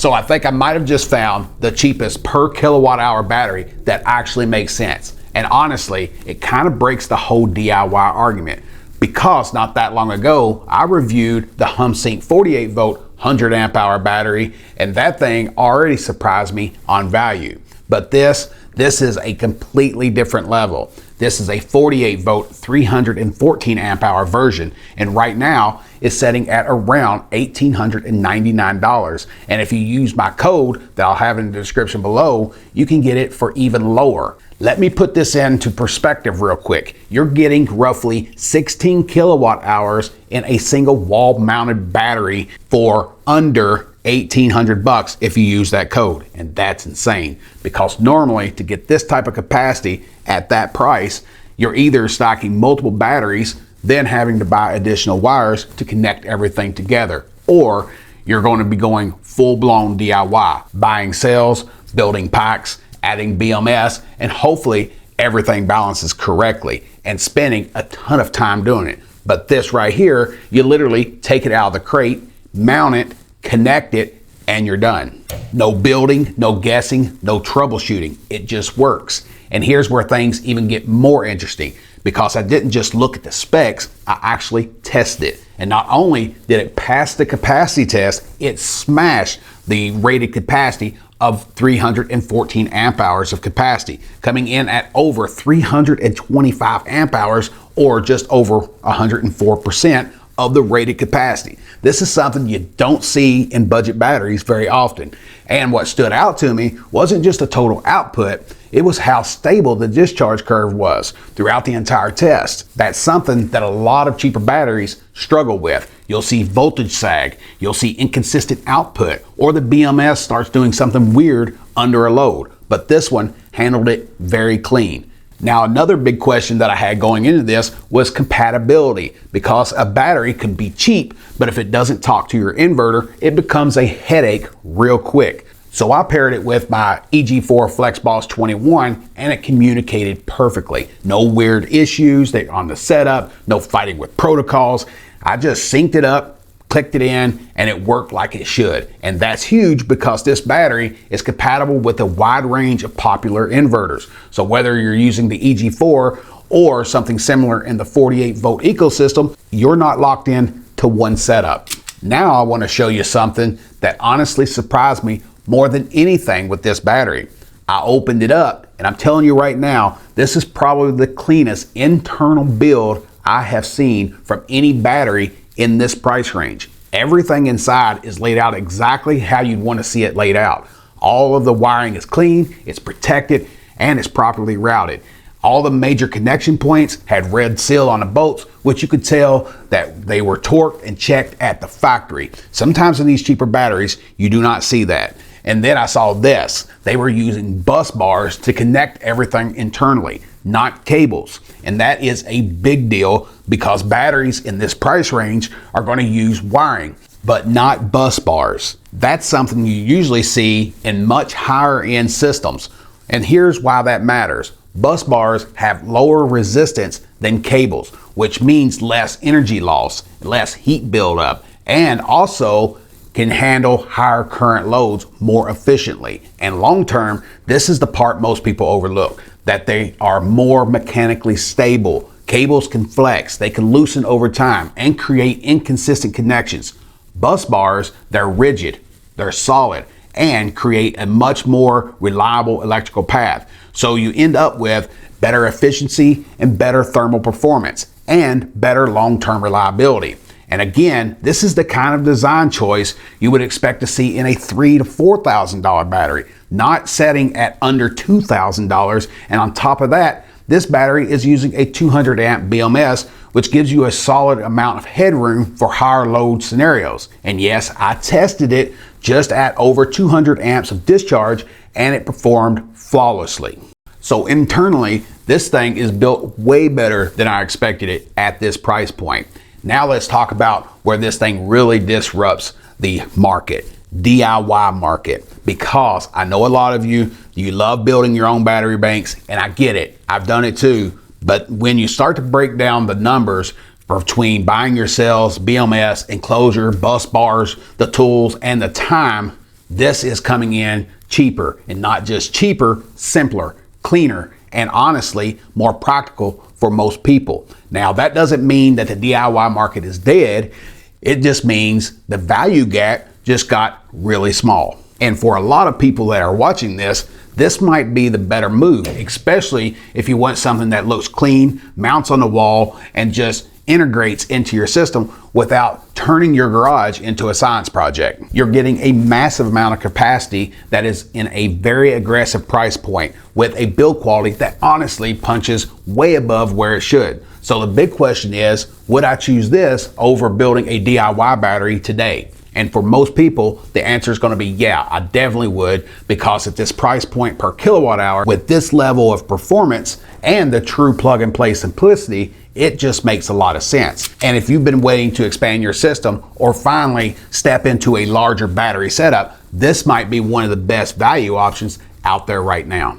So I think I might have just found the cheapest per kilowatt hour battery that actually makes sense. And honestly, it kind of breaks the whole DIY argument, because not that long ago, I reviewed the Humsienk 48 volt 100 amp hour battery, and that thing already surprised me on value. But this is a completely different level. This is a 48 volt 314 amp hour version, and right now it's setting at around $1,899. And if you use my code that I'll have in the description below, you can get it for even lower. Let me put this into perspective real quick. You're getting roughly 16 kilowatt hours in a single wall mounted battery for under $1,800 if you use that code. And that's insane, because normally to get this type of capacity at that price, you're either stocking multiple batteries, then having to buy additional wires to connect everything together, or you're going to be going full-blown DIY, buying cells, building packs, adding BMS, and hopefully everything balances correctly, and spending a ton of time doing it. But this right here, you literally take it out of the crate, mount it, connect it, and you're done. No building, no guessing, no troubleshooting. It just works. And here's where things even get more interesting, because I didn't just look at the specs, I actually tested it. And not only did it pass the capacity test, it smashed the rated capacity of 314 amp hours of capacity, coming in at over 325 amp hours, or just over 104% of the rated capacity. This is something you don't see in budget batteries very often. And what stood out to me wasn't just the total output, it was how stable the discharge curve was throughout the entire test. That's something that a lot of cheaper batteries struggle with. You'll see voltage sag, you'll see inconsistent output, or the BMS starts doing something weird under a load. But this one handled it very clean. Now, another big question that I had going into this was compatibility, because a battery can be cheap, but if it doesn't talk to your inverter, it becomes a headache real quick. So I paired it with my EG4 FlexBoss 21, and it communicated perfectly. No weird issues on the setup, no fighting with protocols. I just synced it up, clicked it in, and it worked like it should. And that's huge, because this battery is compatible with a wide range of popular inverters. So whether you're using the EG4 or something similar in the 48 volt ecosystem, you're not locked in to one setup. Now I want to show you something that honestly surprised me more than anything with this battery. I opened it up, and I'm telling you right now, this is probably the cleanest internal build I have seen from any battery in this price range. Everything inside is laid out exactly how you'd want to see it laid out. All of the wiring is clean, it's protected, and it's properly routed. All the major connection points had red seal on the bolts, which you could tell that they were torqued and checked at the factory. Sometimes in these cheaper batteries, you do not see that. And then I saw this. They were using bus bars to connect everything internally, not cables. And that is a big deal, because batteries in this price range are going to use wiring, but not bus bars. That's something you usually see in much higher end systems. And here's why that matters. Bus bars have lower resistance than cables, which means less energy loss, less heat buildup, and also can handle higher current loads more efficiently. And long term, this is the part most people overlook, that they are more mechanically stable. Cables can flex, they can loosen over time and create inconsistent connections. Bus bars, they're rigid, they're solid, and create a much more reliable electrical path. So you end up with better efficiency and better thermal performance and better long-term reliability. And again, this is the kind of design choice you would expect to see in a $3,000 to $4,000 battery, not setting at under $2,000. And on top of that, this battery is using a 200 amp BMS, which gives you a solid amount of headroom for higher load scenarios. And yes, I tested it just at over 200 amps of discharge, and it performed flawlessly. So internally, this thing is built way better than I expected it at this price point. Now let's talk about where this thing really disrupts the market, DIY market, because I know a lot of you love building your own battery banks, and I get it. I've done it too. But when you start to break down the numbers between buying your cells, BMS, enclosure, bus bars, the tools, and the time, This is coming in cheaper, and not just cheaper, simpler, cleaner, and honestly, more practical for most people. Now, that doesn't mean that the DIY market is dead. It just means the value gap just got really small. And for a lot of people that are watching this might be the better move, especially if you want something that looks clean, mounts on the wall, and just integrates into your system without turning your garage into a science project. You're getting a massive amount of capacity that is in a very aggressive price point with a build quality that honestly punches way above where it should. So the big question is, would I choose this over building a DIY battery today? And for most people, the answer is going to be, yeah, I definitely would, because at this price point per kilowatt hour, with this level of performance and the true plug and play simplicity, it just makes a lot of sense. And if you've been waiting to expand your system or finally step into a larger battery setup, this might be one of the best value options out there right now.